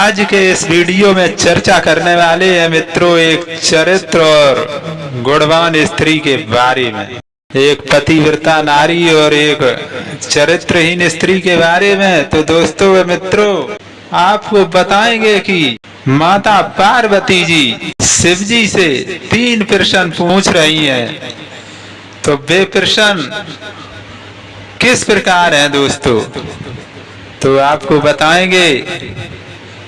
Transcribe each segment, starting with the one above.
आज के इस वीडियो में चर्चा करने वाले हैं मित्रों एक चरित्र और गुणवान स्त्री के बारे में। एक पतिव्रता नारी और एक चरित्रहीन स्त्री के बारे में। तो दोस्तों व मित्रों, आपको बताएंगे कि माता पार्वती जी शिव जी से 3 प्रश्न पूछ रही हैं। तो वे प्रश्न किस प्रकार हैं दोस्तों, तो आपको बताएंगे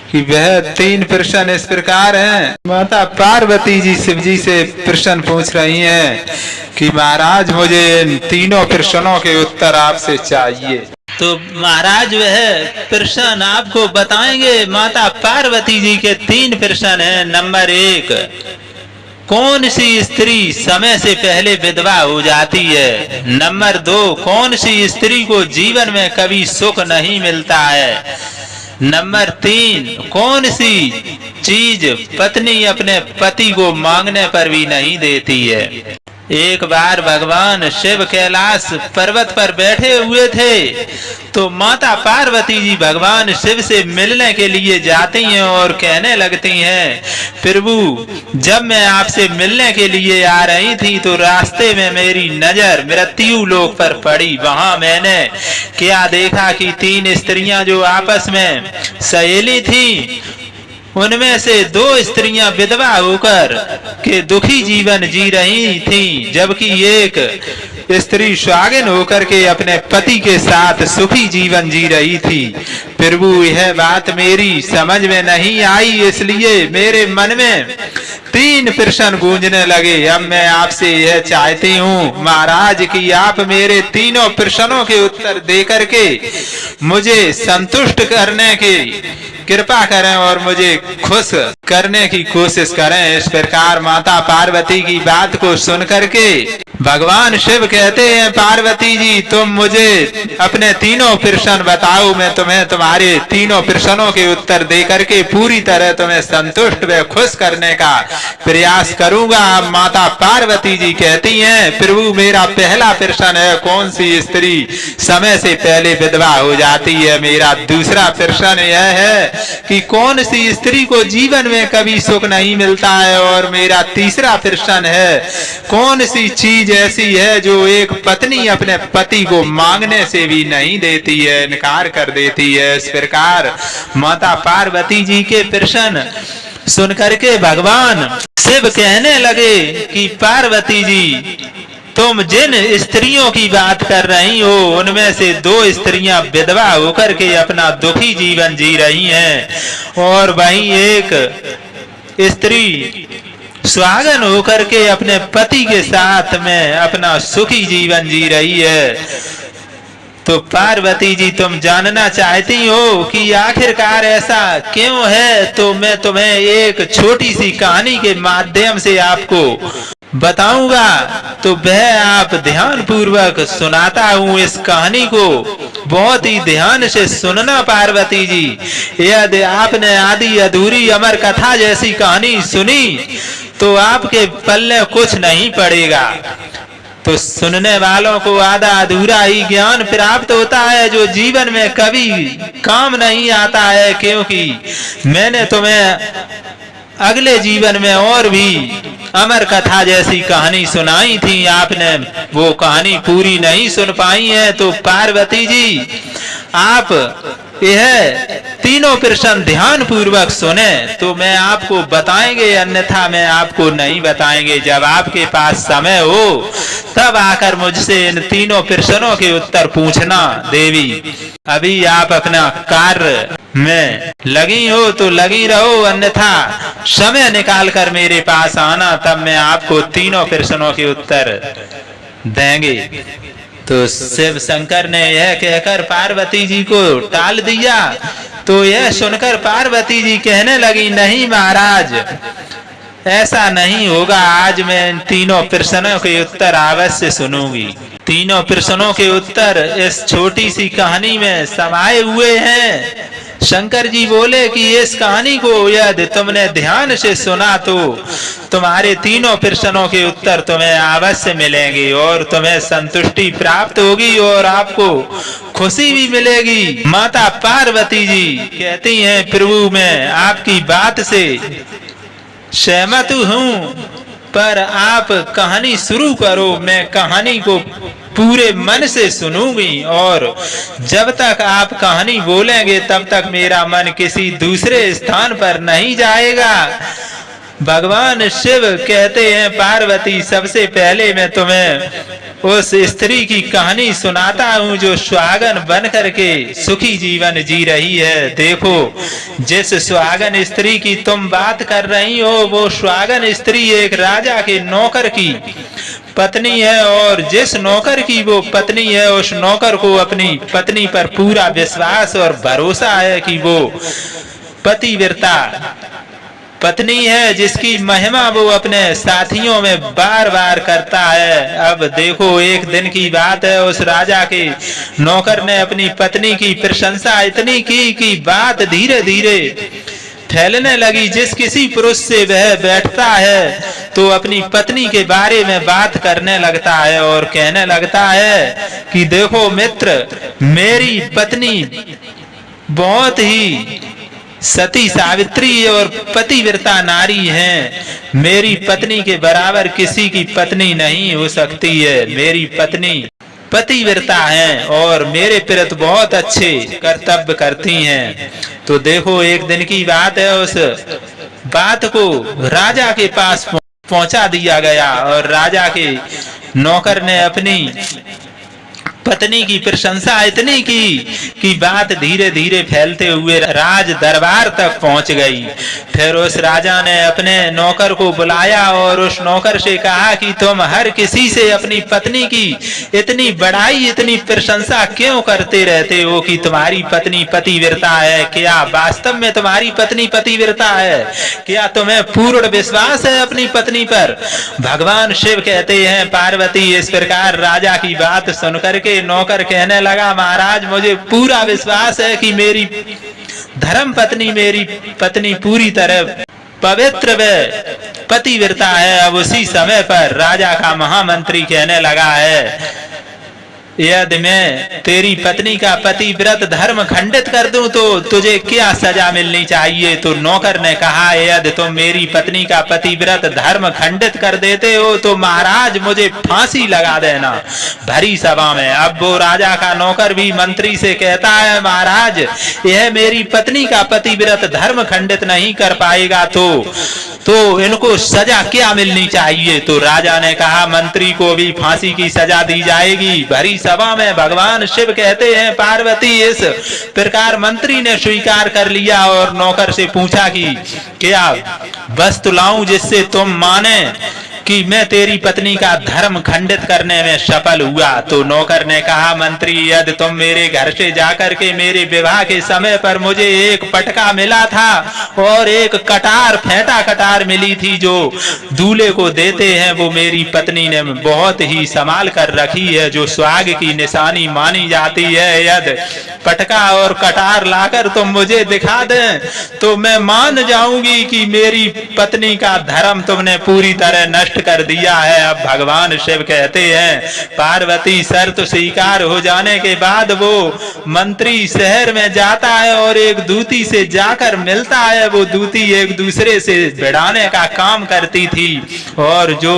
कि वह 3 प्रश्न इस प्रकार हैं। माता पार्वती जी शिव जी से प्रश्न पूछ रही हैं कि महाराज मुझे इन 3 प्रश्नों के उत्तर आपसे चाहिए। तो महाराज वह प्रश्न आपको बताएंगे। माता पार्वती जी के 3 प्रश्न हैं। नंबर 1, कौन सी स्त्री समय से पहले विधवा हो जाती है? नंबर 2, कौन सी स्त्री को जीवन में कभी सुख नहीं मिलता है? नंबर 3, कौन सी चीज पत्नी अपने पति को मांगने पर भी नहीं देती है? एक बार भगवान शिव कैलाश पर्वत पर बैठे हुए थे, तो माता पार्वती जी भगवान शिव से मिलने के लिए जाती हैं और कहने लगती हैं, प्रभु जब मैं आपसे मिलने के लिए आ रही थी तो रास्ते में मेरी नजर मृत्यु लोक पर पड़ी। वहां मैंने क्या देखा कि 3 स्त्रियां जो आपस में सहेली थी, उनमें से 2 स्त्रियां विधवा होकर के दुखी जीवन जी रही थीं, जबकि एक स्त्री सुहागिन होकर के अपने पति के साथ सुखी जीवन जी रही थी। प्रभु यह बात मेरी समझ में नहीं आई, इसलिए मेरे मन में 3 प्रश्न गूंजने लगे। अब मैं आपसे यह चाहती हूँ महाराज कि आप मेरे 3 प्रश्नों के उत्तर दे करके मुझे संतुष्ट करने की कृपा करें और मुझे खुश करने की कोशिश करें। इस प्रकार माता पार्वती की बात को सुन करके भगवान शिव कहते हैं, पार्वती जी तुम मुझे अपने 3 प्रश्न बताओ, मैं तुम्हें तुम्हारे 3 प्रश्नों के उत्तर दे करके पूरी तरह तुम्हें संतुष्ट व खुश करने का प्रयास करूंगा। माता पार्वती जी कहती हैं, प्रभु मेरा पहला प्रश्न है, कौन सी स्त्री समय से पहले विधवा हो जाती है? मेरा दूसरा प्रश्न यह है कि कौन सी स्त्री को जीवन में कभी सुख नहीं मिलता है? और मेरा तीसरा प्रश्न है, कौन सी चीज ऐसी है जो एक पत्नी अपने पति को मांगने से भी नहीं देती है, इनकार कर देती है? इस प्रकार माता पार्वती जी के प्रश्न सुन करके भगवान शिव कहने लगे कि पार्वती जी तुम जिन स्त्रियों की बात कर रही हो, उनमें से 2 स्त्रियां विधवा होकर के अपना दुखी जीवन जी रही हैं, और वहीं एक स्त्री सुहागन होकर के अपने पति के साथ में अपना सुखी जीवन जी रही है। तो पार्वती जी तुम जानना चाहती हो कि आखिरकार ऐसा क्यों है? तो मैं तुम्हें एक छोटी सी कहानी के माध्यम से आपको बताऊंगा, तो वह आप ध्यान पूर्वक सुनाता हूँ। इस कहानी को बहुत ही ध्यान से सुनना पार्वती जी। यदि आपने आदि अधूरी अमर कथा जैसी कहानी सुनी तो आपके पल्ले कुछ नहीं पड़ेगा। तो सुनने वालों को आधा अधूरा ही ज्ञान प्राप्त होता है, जो जीवन में कभी काम नहीं आता है, क्योंकि मैंने तुम्हें अगले जीवन में और भी अमर कथा जैसी कहानी सुनाई थी, आपने वो कहानी पूरी नहीं सुन पाई है। तो पार्वती जी आप यह 3 प्रश्न ध्यान पूर्वक सुने तो मैं आपको बताएंगे, अन्यथा मैं आपको नहीं बताएंगे। जब आपके पास समय हो तब आकर मुझसे इन 3 प्रश्नों के उत्तर पूछना। देवी अभी आप अपना कार्य में लगी हो तो लगी रहो, अन्यथा समय निकाल कर मेरे पास आना, तब मैं आपको 3 प्रश्नों के उत्तर देंगे। तो शिव शंकर ने यह कहकर पार्वती जी को टाल दिया। तो यह सुनकर पार्वती जी कहने लगी, नहीं महाराज ऐसा नहीं होगा, आज मैं इन 3 प्रश्नों के उत्तर अवश्य सुनूंगी। 3 प्रश्नों के उत्तर इस छोटी सी कहानी में समाये हुए हैं। शंकर जी बोले कि इस कहानी को यदि तुमने ध्यान से सुना तो तुम्हारे तीनों प्रश्नों के उत्तर तुम्हें अवश्य मिलेंगे और तुम्हें संतुष्टि प्राप्त होगी और आपको खुशी भी मिलेगी। माता पार्वती जी कहती हैं, प्रभु मैं आपकी बात से सहमत हूँ, पर आप कहानी शुरू करो, मैं कहानी को पूरे मन से सुनूंगी और जब तक आप कहानी बोलेंगे तब तक मेरा मन किसी दूसरे स्थान पर नहीं जाएगा। भगवान शिव कहते हैं, पार्वती सबसे पहले मैं तुम्हें उस स्त्री की कहानी सुनाता हूँ जो सुहागन बन करके सुखी जीवन जी रही है। देखो, जिस सुहागन स्त्री की तुम बात कर रही हो वो सुहागन स्त्री एक राजा के नौकर की पत्नी है और जिस नौकर की वो पत्नी है उस नौकर को अपनी पत्नी पर पूरा विश्वास और भरोसा है कि वो पतिव्रता पत्नी है जिसकी महिमा वो अपने साथियों में बार बार करता है। अब देखो, एक दिन की बात है, उस राजा के नौकर ने अपनी पत्नी की प्रशंसा इतनी की कि बात धीरे धीरे फैलने लगी। जिस किसी पुरुष से वह बैठता है तो अपनी पत्नी के बारे में बात करने लगता है और कहने लगता है कि देखो मित्र, मेरी पत्नी बहुत ही सती सावित्री और पतिव्रता नारी है। मेरी पत्नी के बराबर किसी की पत्नी नहीं हो सकती है। मेरी पत्नी पतिव्रता हैं और मेरे प्रति बहुत अच्छे कर्तव्य करती हैं। तो देखो, एक दिन की बात है, उस बात को राजा के पास पहुंचा दिया गया और राजा के नौकर ने अपनी पत्नी की प्रशंसा इतनी की कि बात धीरे धीरे फैलते हुए राज दरबार तक पहुंच गई। फिर उस राजा ने अपने नौकर को बुलाया और उस नौकर से कहा कि तुम हर किसी से अपनी पत्नी की इतनी बड़ाई, इतनी प्रशंसा क्यों करते रहते हो कि तुम्हारी पत्नी पतिव्रता है? क्या वास्तव में तुम्हारी पत्नी पतिव्रता है? क्या तुम्हें पूर्ण विश्वास है अपनी पत्नी पर? भगवान शिव कहते हैं, पार्वती इस प्रकार राजा की बात सुनकर के नौकर कहने लगा, महाराज मुझे पूरा विश्वास है कि मेरी धर्म पत्नी, मेरी पत्नी पूरी तरह पवित्र व पतिव्रता है। अब उसी समय पर राजा का महामंत्री कहने लगा है, यदि मैं तेरी पत्नी का पतिव्रत धर्म खंडित कर दूं तो तुझे क्या सजा मिलनी चाहिए? तो नौकर ने कहा, यदि तुम मेरी पत्नी का पतिव्रत धर्म खंडित कर देते हो तो महाराज मुझे फांसी लगा देना भरी सभा में। अब वो राजा का नौकर भी मंत्री से कहता है, महाराज यह मेरी पत्नी का पतिव्रत धर्म खंडित नहीं कर पाएगा तो इनको सजा क्या मिलनी चाहिए? तो राजा ने कहा, मंत्री को भी फांसी की सजा दी जाएगी भरी सभा में। भगवान शिव कहते हैं, पार्वती इस प्रकार मंत्री ने स्वीकार कर लिया और नौकर से पूछा कि क्या वस्तु लाऊं जिससे तुम माने कि मैं तेरी पत्नी का धर्म खंडित करने में सफल हुआ? तो नौकर ने कहा, मंत्री यदि तुम मेरे घर से जाकर के मेरे विवाह के समय पर मुझे एक पटका मिला था और एक कटार, फेंटा कटार मिली थी जो दूल्हे को देते हैं, वो मेरी पत्नी ने बहुत ही संभाल कर रखी है, जो सुहाग की निशानी मानी जाती है। यदि पटका और कटार लाकर तुम मुझे दिखा दें तो मैं मान जाऊंगी कि मेरी पत्नी का धर्म तुमने पूरी तरह नष्ट कर दिया है। अब भगवान शिव कहते हैं, पार्वती शर्त स्वीकार हो जाने के बाद वो मंत्री शहर में जाता है और एक दूती से जाकर मिलता है। वो दूती एक दूसरे से भिड़ाने का काम करती थी और जो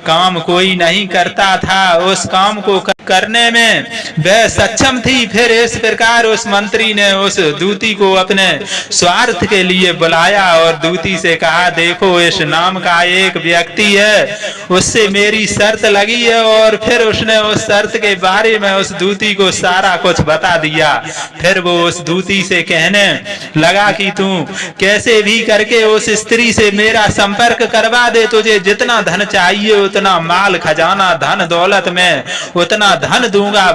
काम कोई नहीं करता था उस काम को करने में वह सक्षम थी। फिर इस प्रकार उस मंत्री ने उस दूती को अपने स्वार्थ के लिए बुलाया और दूती से कहा, देखो इस नाम का एक व्यक्ति है, उससे मेरी शर्त लगी है। और फिर उसने उस शर्त के बारे में उस दूती को सारा कुछ बता दिया। फिर वो उस दूती से कहने लगा कि तू कैसे भी करके उस स्त्री से मेरा संपर्क करवा दे, तुझे जितना धन चाहिए उतना माल खजाना धन दौलत में उतना धन दूंगा।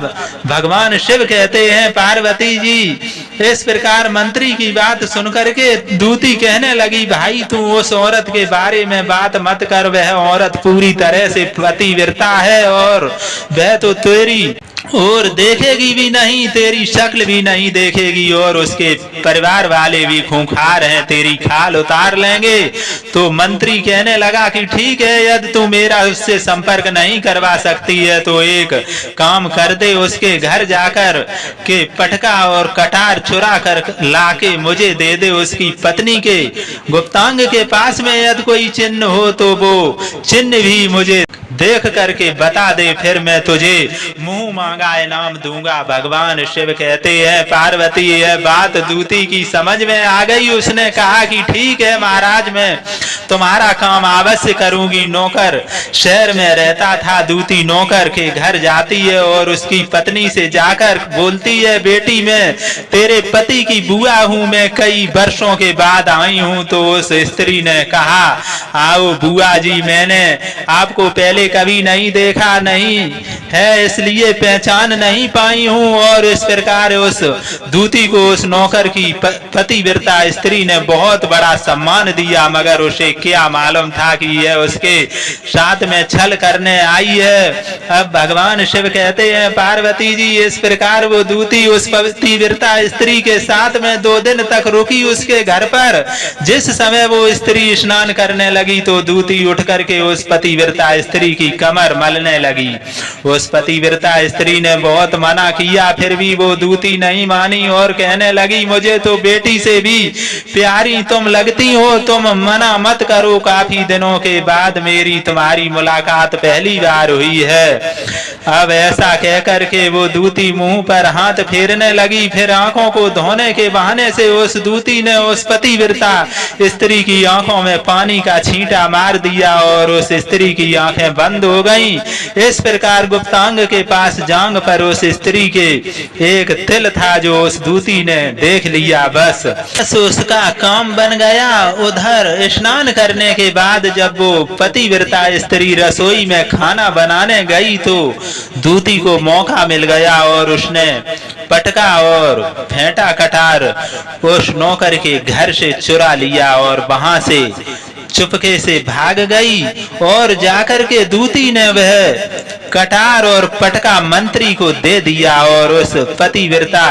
भगवान शिव कहते हैं, पार्वती जी इस प्रकार मंत्री की बात सुनकर के दूती कहने लगी, भाई तू उस औरत के बारे में बात मत कर, वह औरत पूरी तरह से पतिव्रता है और वह तो तेरी और देखेगी भी नहीं, तेरी शक्ल भी नहीं देखेगी, और उसके परिवार वाले भी खूंखार हैं, तेरी खाल उतार लेंगे। तो मंत्री कहने लगा कि ठीक है, यदि तू मेरा उससे संपर्क नहीं करवा सकती है तो एक काम कर दे, उसके घर जाकर के पटका और कटार चुरा कर लाके मुझे दे दे। उसकी पत्नी के गुप्तांग के पास में यदि कोई चिन्ह हो तो वो चिन्ह भी मुझे देख करके बता दे, फिर मैं तुझे मुंह मांगा इनाम दूंगा। भगवान शिव कहते हैं पार्वती यह बात दूती की समझ में आ गई। उसने कहा कि ठीक है महाराज, मैं तुम्हारा काम अवश्य करूंगी। नौकर शहर में रहता था, दूती नौकर के घर जाती है और उसकी पत्नी से जाकर बोलती है, बेटी मैं तेरे पति की बुआ हूँ, मैं कई वर्षों के बाद आई हूँ। तो उस स्त्री ने कहा, आओ बुआ जी, मैंने आपको पहले कभी नहीं देखा नहीं है, इसलिए पहचान नहीं पाई हूँ। और इस प्रकार उस दूती को उस नौकर की पतिव्रता स्त्री ने बहुत बड़ा सम्मान दिया, मगर उसे क्या मालूम था कि यह उसके साथ में छल करने आई है। अब भगवान शिव कहते हैं पार्वती जी, इस प्रकार वो दूती उस पतिव्रता स्त्री के साथ में 2 दिन तक रुकी उसके घर पर। जिस समय वो स्त्री स्नान करने लगी तो दूती उठ करके उस पतिव्रता स्त्री की कमर मलने लगी। उस पतिव्रता स्त्री ने बहुत मना किया, फिर भी वो दूती नहीं मानी और कहने लगी, मुझे तो बेटी से भी प्यारी तुम लगती हो, तुम मना मत करो। काफी दिनों के बाद मेरी तुम्हारी मुलाकात पहली बार हुई है। अब ऐसा कहकर के वो दूती मुंह पर हाथ फेरने लगी। फिर आंखों को धोने के बहाने से उस दूती ने उस पतिव्रता स्त्री की आंखों में पानी का छींटा मार दिया और उस स्त्री की आंखें बंद हो गईं। इस प्रकार गुप्तांग के पास जांग पर उस स्त्री के एक तिल था जो उस दूती ने देख लिया। बस उसका काम बन गया। उधर स्नान करने के बाद जब वो पतिव्रता स्त्री रसोई में खाना बनाने गई तो दूती को मौका मिल गया और उसने पटका और फेंटा कटार उस नौकर के घर से चुरा लिया और वहां से चुपके से भाग गई। और जाकर के दूती ने वह कटार और पटका मंत्री को दे दिया और उस पतिव्रता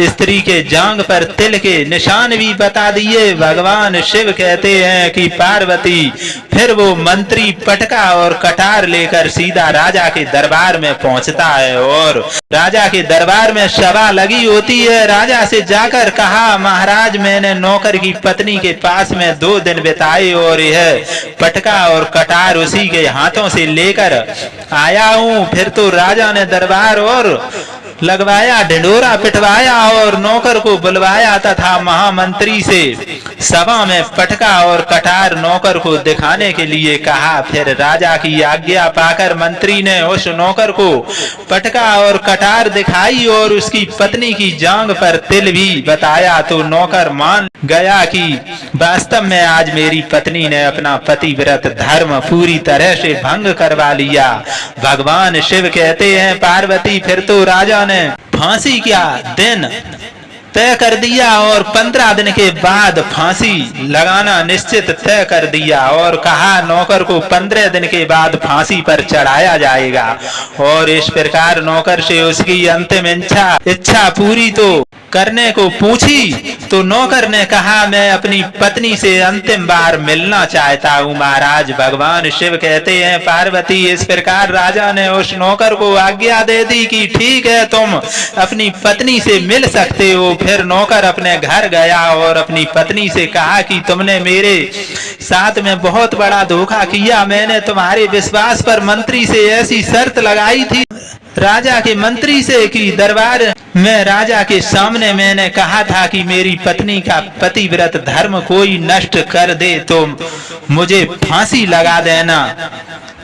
स्त्री के जांग पर तिल के निशान भी बता दिए। भगवान शिव कहते हैं कि पार्वती फिर वो मंत्री पटका और कटार लेकर सीधा राजा के दरबार में पहुंचता है और राजा के दरबार में सभा लगी होती है। राजा से जाकर कहा, महाराज मैंने नौकर की पत्नी के पास में 2 दिन बिताए और यह पटका और कटार उसी के हाथों से लेकर आया हूँ। फिर तो राजा ने दरबार और लगवाया, ढिंढोरा पिटवाया और नौकर को बुलवाया तथा महामंत्री से सभा में पटका और कटार नौकर को दिखाने के लिए कहा। फिर राजा की आज्ञा पाकर मंत्री ने उस नौकर को पटका और कटार दिखाई और उसकी पत्नी की जांग पर तिल भी बताया। तो नौकर मान गया कि वास्तव में आज मेरी पत्नी ने अपना पतिव्रत धर्म पूरी तरह से भंग करवा लिया। भगवान शिव कहते हैं पार्वती फिर तो राजा ने फांसी का दिन तय कर दिया और 15 दिन के बाद फांसी लगाना निश्चित तय कर दिया और कहा नौकर को 15 दिन के बाद फांसी पर चढ़ाया जाएगा। और इस प्रकार नौकर से उसकी अंतिम इच्छा पूरी तो करने को पूछी तो नौकर ने कहा, मैं अपनी पत्नी से अंतिम बार मिलना चाहता हूँ महाराज। भगवान शिव कहते हैं पार्वती इस प्रकार राजा ने उस नौकर को आज्ञा दे दी कि ठीक है तुम अपनी पत्नी से मिल सकते हो। फिर नौकर अपने घर गया और अपनी पत्नी से कहा कि तुमने मेरे साथ में बहुत बड़ा धोखा किया। मैंने तुम्हारे विश्वास पर मंत्री से ऐसी शर्त लगाई थी राजा के मंत्री से कि दरबार में राजा के सामने मैंने कहा था कि मेरी पत्नी का पतिव्रत धर्म कोई नष्ट कर दे तो मुझे फांसी लगा देना।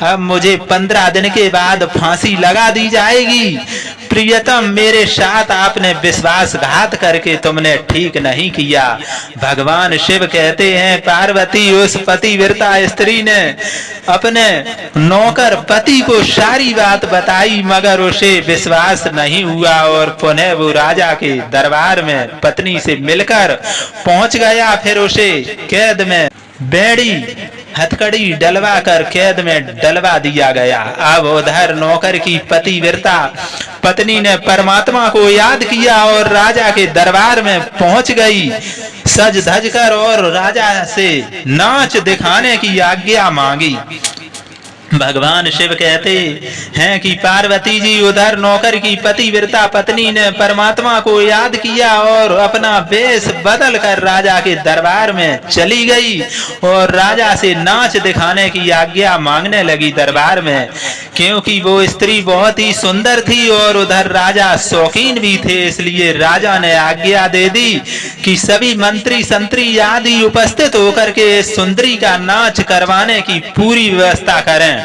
अब मुझे 15 दिन के बाद फांसी लगा दी जाएगी। प्रियतम मेरे साथ आपने विश्वासघात करके तुमने ठीक नहीं किया। भगवान शिव कहते हैं पार्वती उस पतिव्रता स्त्री ने अपने नौकर पति को सारी बात बताई मगर उसे विश्वास नहीं हुआ और पुनः वो राजा के दरबार में पत्नी से मिलकर पहुंच गया। फिर उसे कैद में बेड़ी हथकड़ी डलवा कर कैद में डलवा दिया गया। अब उधर नौकर की पतिव्रता पत्नी ने परमात्मा को याद किया और राजा के दरबार में पहुंच गई। सज धज कर और राजा से नाच दिखाने की आज्ञा मांगी। भगवान शिव कहते हैं कि पार्वती जी उधर नौकर की पतिव्रता पत्नी ने परमात्मा को याद किया और अपना वेश बदल कर राजा के दरबार में चली गई और राजा से नाच दिखाने की आज्ञा मांगने लगी दरबार में, क्योंकि वो स्त्री बहुत ही सुंदर थी और उधर राजा शौकीन भी थे। इसलिए राजा ने आज्ञा दे दी कि सभी मंत्री संतरी आदि उपस्थित होकर के सुंदरी का नाच करवाने की पूरी व्यवस्था करें।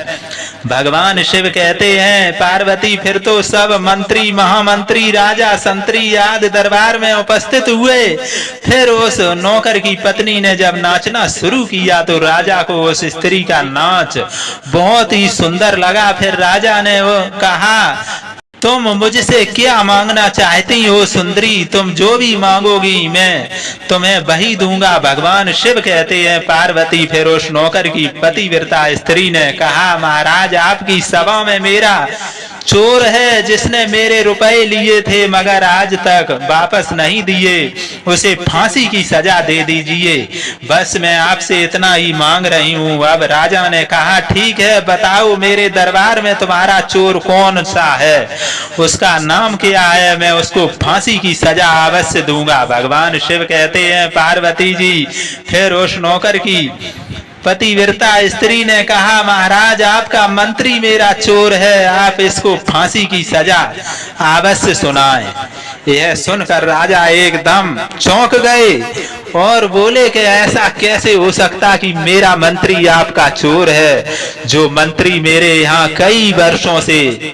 भगवान शिव कहते हैं पार्वती फिर तो सब मंत्री महामंत्री राजा संतरी आदि दरबार में उपस्थित हुए। फिर उस नौकर की पत्नी ने जब नाचना शुरू किया तो राजा को उस स्त्री का नाच बहुत ही सुंदर लगा। फिर राजा ने वो कहा तुम मुझसे क्या मांगना चाहती हो सुंदरी, तुम जो भी मांगोगी मैं तुम्हें वही दूंगा। भगवान शिव कहते हैं पार्वती फिर उस नौकर की पतिव्रता स्त्री ने कहा महाराज आपकी सभा में मेरा चोर है जिसने मेरे रुपए लिए थे मगर आज तक वापस नहीं दिए, उसे फांसी की सजा दे दीजिए, बस मैं आपसे इतना ही मांग रही हूँ। अब राजा ने कहा ठीक है बताओ मेरे दरबार में तुम्हारा चोर कौन सा है, उसका नाम क्या है, मैं उसको फांसी की सजा अवश्य दूंगा। भगवान शिव कहते हैं पार्वती जी फिर उस नौकर की पतिव्रता स्त्री ने कहा महाराज आपका मंत्री मेरा चोर है, आप इसको फांसी की सजा अवश्य सुनाएं। यह सुनकर राजा एकदम चौंक गए और बोले कि ऐसा कैसे हो सकता कि मेरा मंत्री आपका चोर है, जो मंत्री मेरे यहाँ कई वर्षों से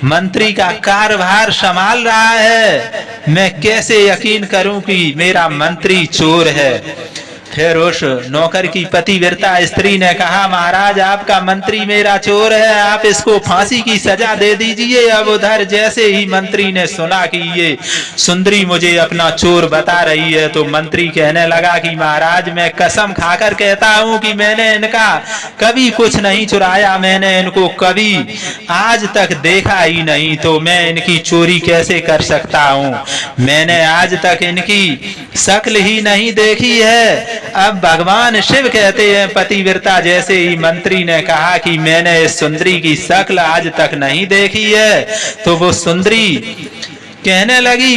मंत्री का कार्यभार संभाल रहा है, मैं कैसे यकीन करूं कि मेरा मंत्री चोर है। फिर उस नौकर की पतिव्रता स्त्री ने कहा महाराज आपका मंत्री मेरा चोर है, आप इसको फांसी की सजा दे दीजिए। अब उधर जैसे ही मंत्री ने सुना कि ये सुंदरी मुझे अपना चोर बता रही है तो मंत्री कहने लगा कि महाराज मैं कसम खाकर कहता हूँ कि मैंने इनका कभी कुछ नहीं चुराया, मैंने इनको कभी आज तक देखा ही नहीं, तो मैं इनकी चोरी कैसे कर सकता हूँ, मैंने आज तक इनकी शक्ल ही नहीं देखी है। अब भगवान शिव कहते हैं पतिव्रता जैसे ही मंत्री ने कहा कि मैंने इस सुंदरी की शक्ल आज तक नहीं देखी है तो वो सुंदरी कहने लगी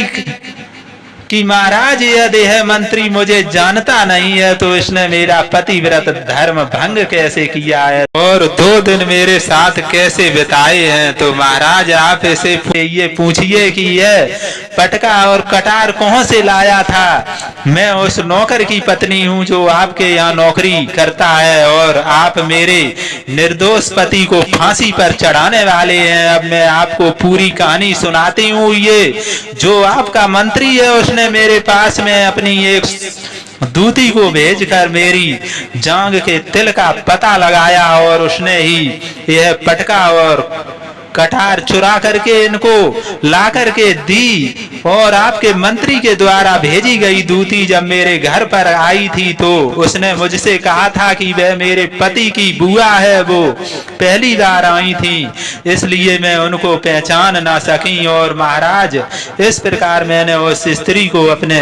कि महाराज यदि यह मंत्री मुझे जानता नहीं है तो इसने मेरा पतिव्रत धर्म भंग कैसे किया है और 2 दिन मेरे साथ कैसे बिताए हैं, तो महाराज आप इसे ये पूछिए कि यह पटका और कटार कहां से लाया था। मैं उस नौकर की पत्नी हूं जो आपके यहाँ नौकरी करता है और आप मेरे निर्दोष पति को फांसी पर चढ़ाने वाले हैं। अब मैं आपको पूरी कहानी सुनाती हूँ। ये जो आपका मंत्री है उसने मेरे पास में अपनी एक दूती को भेजकर मेरी जांग के तिल का पता लगाया और उसने ही यह पटका और कटार चुरा करके इनको ला करके दी और आपके मंत्री के द्वारा भेजी गई दूती जब मेरे घर पर आई थी तो उसने मुझसे कहा था कि वह मेरे पति की बुआ है, वो पहली बार आई थी इसलिए मैं उनको पहचान ना सकी। और महाराज इस प्रकार मैंने उस स्त्री को अपने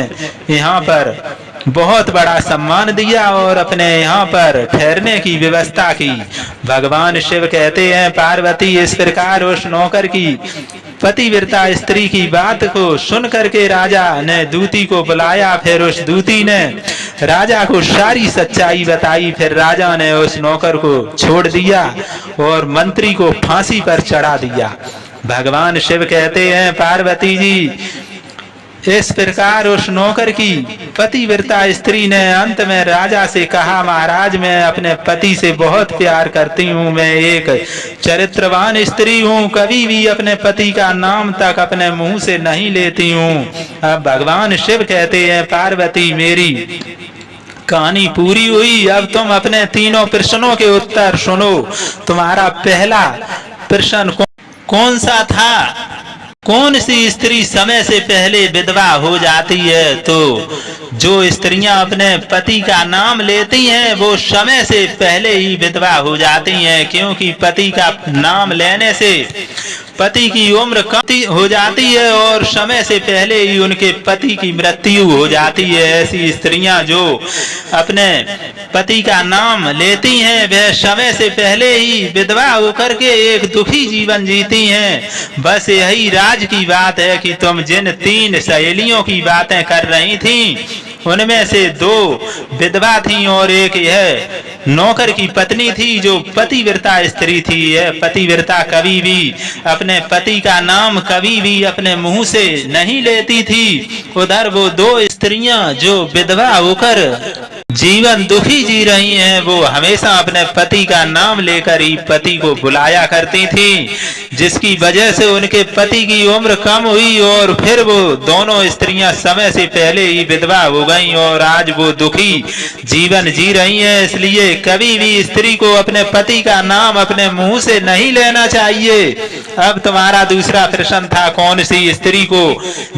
यहाँ पर बहुत बड़ा सम्मान दिया और अपने यहाँ पर ठहरने की व्यवस्था की। भगवान शिव कहते हैं पार्वती इस प्रकार उस नौकर की पतिव्रता स्त्री की बात को सुन करके राजा ने दूती को बुलाया। फिर उस दूती ने राजा को सारी सच्चाई बताई। फिर राजा ने उस नौकर को छोड़ दिया और मंत्री को फांसी पर चढ़ा दिया। भगवान शिव कहते हैं पार्वती जी इस प्रकार उस नौकर की पतिव्रता स्त्री ने अंत में राजा से कहा महाराज मैं अपने पति से बहुत प्यार करती हूँ, मैं एक चरित्रवान स्त्री हूँ, कभी भी अपने पति का नाम तक अपने मुंह से नहीं लेती हूँ। अब भगवान शिव कहते हैं पार्वती मेरी कहानी पूरी हुई, अब तुम अपने 3 प्रश्नों के उत्तर सुनो। तुम्हारा पहला प्रश्न कौन सा था? कौन सी स्त्री समय से पहले विधवा हो जाती है? तो जो स्त्रियां अपने पति का नाम लेती हैं वो समय से पहले ही विधवा हो जाती हैं, क्योंकि पति का नाम लेने से पति की उम्र कम हो जाती है और समय से पहले ही उनके पति की मृत्यु हो जाती है। ऐसी स्त्रियां जो अपने पति का नाम लेती हैं वह समय से पहले ही विधवा होकर के एक दुखी जीवन जीती हैं। बस यही राज की बात है कि तुम जिन 3 सहेलियों की बातें कर रही थी उनमें से 2 विधवा थी और एक यह नौकर की पत्नी थी जो पतिव्रता स्त्री थी। यह पतिव्रता कभी भी अपने पति का नाम कभी भी अपने मुंह से नहीं लेती थी। उधर वो 2 स्त्रियां जो विधवा होकर जीवन दुखी जी रही हैं वो हमेशा अपने पति का नाम लेकर ही पति को बुलाया करती थी, जिसकी वजह से उनके पति की उम्र कम हुई और फिर वो दोनों स्त्रियां समय से पहले ही विधवा हो गईं और आज वो दुखी जीवन जी रही हैं। इसलिए कभी भी स्त्री को अपने पति का नाम अपने मुंह से नहीं लेना चाहिए। अब तुम्हारा दूसरा प्रश्न था कौन सी स्त्री को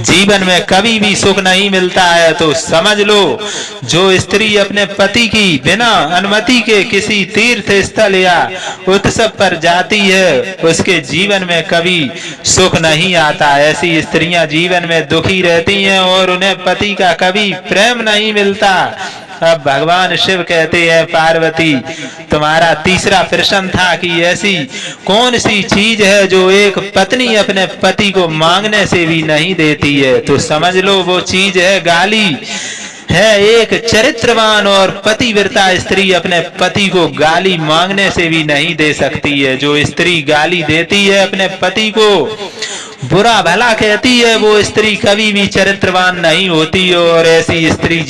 जीवन में कभी भी सुख नहीं मिलता है? तो समझ लो, जो स्त्री अपने पति की बिना अनुमति के किसी तीर्थ स्थल या उत्सव पर जाती है उसके जीवन में कभी सुख नहीं आता। ऐसी स्त्रियां जीवन में दुखी रहती हैं और उन्हें पति का कभी प्रेम नहीं मिलता। अब भगवान शिव कहते हैं पार्वती, तुम्हारा तीसरा प्रश्न था कि ऐसी कौन सी चीज है जो एक पत्नी अपने पति को मांगने से भी नहीं देती है? तो समझ लो वो चीज है गाली है। एक चरित्रवान और पतिव्रता स्त्री अपने पति को गाली मांगने से भी नहीं दे सकती है। जो स्त्री गाली देती है अपने पति को बुरा भला कहती है वो स्त्री कभी भी चरित्रवान नहीं होती और ऐसी स्त्री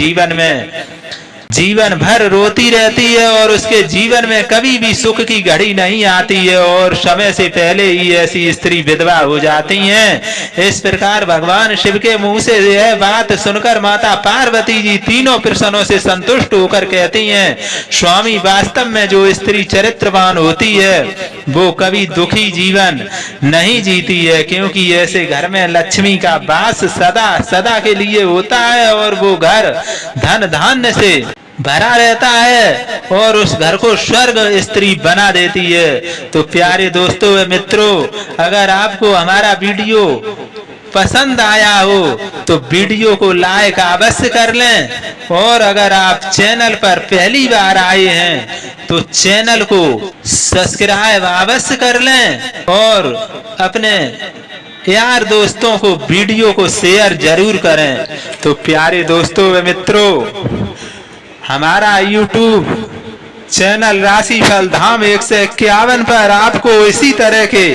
जीवन भर रोती रहती है और उसके जीवन में कभी भी सुख की घड़ी नहीं आती है और समय से पहले ही ऐसी स्त्री विधवा हो जाती हैं। इस प्रकार भगवान शिव के मुंह से यह बात सुनकर माता पार्वती जी तीनों प्रश्नों से संतुष्ट होकर कहती हैं, स्वामी वास्तव में जो स्त्री चरित्रवान होती है वो कभी दुखी जीवन नहीं जीती है, क्योंकि ऐसे घर में लक्ष्मी का वास सदा सदा के लिए होता है और वो घर धन धान्य से भरा रहता है और उस घर को स्वर्ग स्त्री बना देती है। तो प्यारे दोस्तों व मित्रों, अगर आपको हमारा वीडियो पसंद आया हो तो वीडियो को लाइक अवश्य कर लें और अगर आप चैनल पर पहली बार आए हैं तो चैनल को सब्सक्राइब अवश्य कर लें और अपने यार दोस्तों को वीडियो को शेयर जरूर करें। तो प्यारे दोस्तों व मित्रों, हमारा YouTube चैनल राशिफल धाम 151 पर आपको इसी तरह के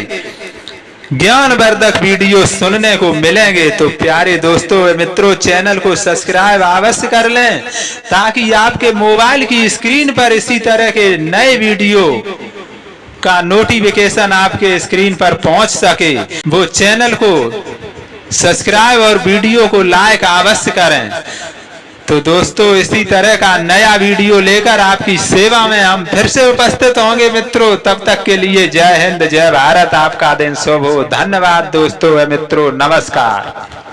ज्ञानवर्धक वीडियो सुनने को मिलेंगे। तो प्यारे दोस्तों व मित्रों, चैनल को सब्सक्राइब अवश्य कर लें ताकि आपके मोबाइल की स्क्रीन पर इसी तरह के नए वीडियो का नोटिफिकेशन आपके स्क्रीन पर पहुंच सके। वो चैनल को सब्सक्राइब और वीडियो को लाइक अवश्य करें। तो दोस्तों, इसी तरह का नया वीडियो लेकर आपकी सेवा में हम फिर से उपस्थित होंगे मित्रों। तब तक के लिए जय हिंद, जय भारत। आपका दिन शुभ हो। धन्यवाद दोस्तों व मित्रों, नमस्कार।